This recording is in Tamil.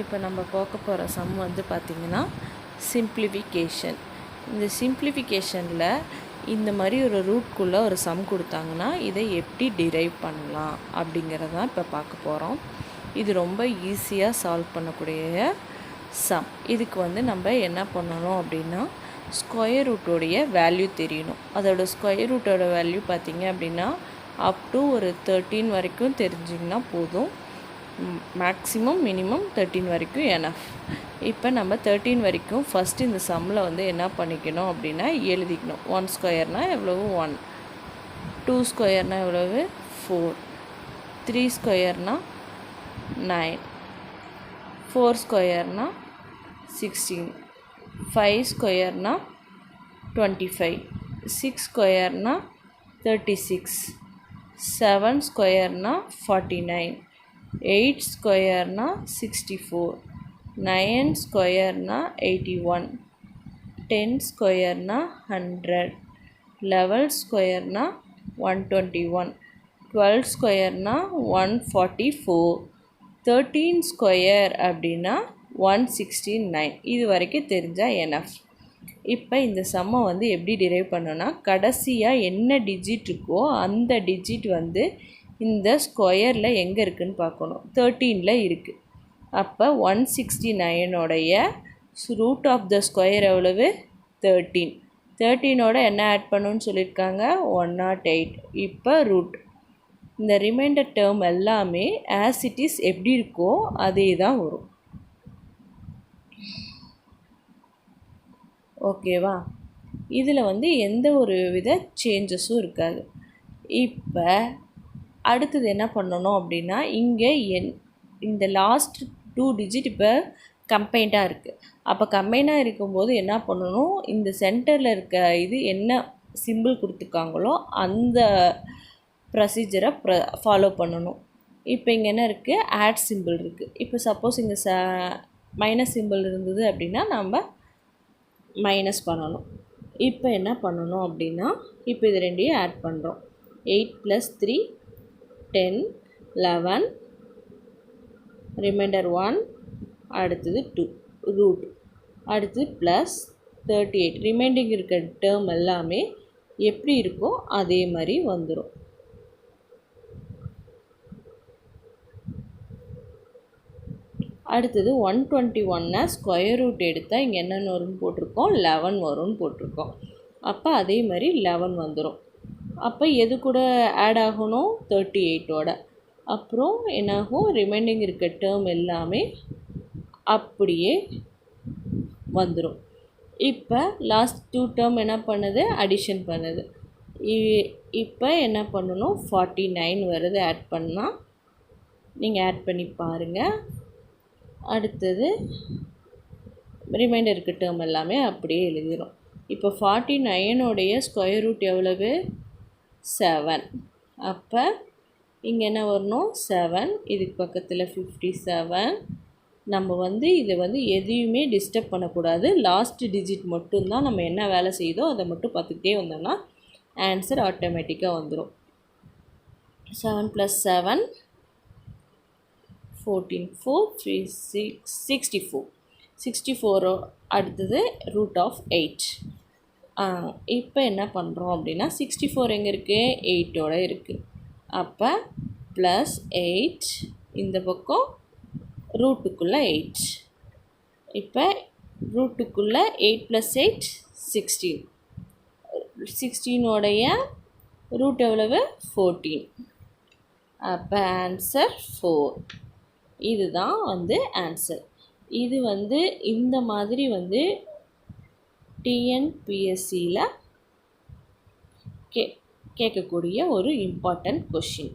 இப்போ நம்ம பார்க்க போகிற சம் வந்து பார்த்திங்கன்னா சிம்ப்ளிஃபிகேஷன். இந்த சிம்ப்ளிஃபிகேஷனில் இந்த மாதிரி ஒரு ரூட்குள்ளே ஒரு சம் கொடுத்தாங்கன்னா இதை எப்படி டிரைவ் பண்ணலாம் அப்படிங்கிறதான் இப்போ பார்க்க போகிறோம். இது ரொம்ப ஈஸியாக சால்வ் பண்ணக்கூடிய சம். இதுக்கு வந்து நம்ம என்ன பண்ணணும் அப்படின்னா ஸ்கொயர் ரூட்டோடைய வேல்யூ தெரியணும். அதோட ஸ்கொயர் ரூட்டோட வேல்யூ பார்த்திங்க அப்படின்னா அப் டு ஒரு 13 வரைக்கும் தெரிஞ்சிங்கன்னா போதும். மேக்ஸிமம் மினிமம் 13 வரைக்கும் எனஃப். இப்போ நம்ம 13 வரைக்கும் ஃபஸ்ட்டு இந்த சம்மில் வந்து என்ன பண்ணிக்கணும் அப்படின்னா எழுதிக்கணும். 1 ஸ்கொயர்னால் எவ்வளவு 1, 2 ஸ்கொயர்னால் எவ்வளவு 4, 3 ஸ்கொயர்னால் 9, 4 ஸ்கொயர்னால் 16, 5 ஸ்கொயர்னால் 25, 6 ஸ்கொயர்னால் 36, 7 ஸ்கொயர்னால் 49, 8 ஸ்கொயர்னா 64, 9 ஸ்கொயர்னா 81, 10 ஸ்கொயர்னா 100, 11 ஸ்கொயர்னா 121, 12 ஸ்கொயர்னா 144, 13 ஸ்கொயர் அப்படின்னா 169. இது வரைக்கும் தெரிஞ்சால் எனஃப். இப்போ இந்த சம்மை வந்து எப்படி டிரைவ் பண்ணோன்னா கடைசியாக என்ன டிஜிட் இருக்கோ அந்த டிஜிட் வந்து இந்த ஸ்கொயரில் எங்கே இருக்குதுன்னு பார்க்கணும். 13ல் இருக்குது. அப்போ 169 ரூட் ஆஃப் த ஸ்கொயர் எவ்வளவு 13. 13ஓட என்ன ஆட் பண்ணணும்னு சொல்லியிருக்காங்க 108. இப்போ ரூட். இந்த ரிமைண்டர் டேர்ம் எல்லாமே ஆஸ் இட் இஸ் எப்படி இருக்கோ அதே தான் வரும். ஓகேவா? இதில் வந்து எந்த ஒரு வித சேஞ்சஸும் இருக்காது. இப்போ அடுத்தது என்ன பண்ணணும் அப்படின்னா இங்கே இந்த லாஸ்ட் 2 டிஜிட் இப்போ கம்பைண்டாக இருக்குது. அப்போ கம்பைண்டாக இருக்கும்போது என்ன பண்ணணும், இந்த சென்டரில் இருக்க இது என்ன சிம்பிள் கொடுத்துருக்காங்களோ அந்த ப்ரொசீஜரை ஃபாலோ பண்ணணும். இப்போ இங்கே என்ன இருக்குது, ஆட் சிம்பிள் இருக்குது. இப்போ சப்போஸ் இங்கே மைனஸ் சிம்பிள் இருந்தது அப்படின்னா நம்ம மைனஸ் பண்ணணும். இப்போ என்ன பண்ணணும் அப்படின்னா இப்போ இது ரெண்டையும் ஆட் பண்ணுறோம். 8 + 3 10, 11, ரிமைண்டர் 1, அடுத்தது 2 ரூட், அடுத்து ப்ளஸ் 38. ரிமைண்டிங் இருக்க டேர்ம் எல்லாமே எப்படி இருக்கோ அதே மாதிரி வந்துடும். அடுத்தது 121 ஸ்கொயர் ரூட் எடுத்தால் இங்கே என்னென்ன வரும்னு போட்டிருக்கோம் 11 வரும்னு போட்டிருக்கோம். அப்போ அதே மாதிரி 11 வந்துடும். அப்போ எது கூட ஆட் ஆகணும் 38ஓட. அப்புறம் என்னாகும், ரிமைண்டிங் இருக்க டேர்ம் எல்லாமே அப்படியே வந்துடும். இப்போ லாஸ்ட் 2 டேர்ம் என்ன பண்ணுது, அடிஷன் பண்ணுது. இப்போ என்ன பண்ணணும் 49 வருது ஆட் பண்ணால். நீங்கள் ஆட் பண்ணி பாருங்கள். அடுத்தது ரிமைண்டர் இருக்க டேர்ம் எல்லாமே அப்படியே எழுதிடும். இப்போ 49 ஸ்கொயர் ரூட் எவ்வளவு 7. அப்போ இங்கே என்ன வரணும் 7, இதுக்கு பக்கத்தில் 57. நம்ம வந்து இதை வந்து எதையுமே டிஸ்டர்ப் பண்ணக்கூடாது. லாஸ்ட் டிஜிட் மட்டும்தான் நம்ம என்ன வேலை செய்தோ அதை மட்டும் பார்த்துக்கிட்டே வந்தோம்னா ஆன்சர் ஆட்டோமேட்டிக்காக வந்துடும். 7 + 7 14, 4 3 6 64. 64 அடுத்தது ரூட் ஆஃப் 8. இப்போ என்ன பண்ணுறோம் அப்படின்னா 64 எங்கே இருக்குது 8ஓட இருக்குது. அப்போ ப்ளஸ் 8 இந்த பக்கம் ரூட்டுக்குள்ளே 8. இப்போ ரூட்டுக்குள்ளே 8 + 8 16. 16ஓடைய ரூட் எவ்வளவு 14. அப்போ ஆன்சர் 4. இதுதான் வந்து ஆன்சர். இது வந்து இந்த மாதிரி வந்து டிஎன்பிஎஸ்சியில் கேட்கக்கூடிய ஒரு இம்பார்ட்டண்ட் கொஷின்.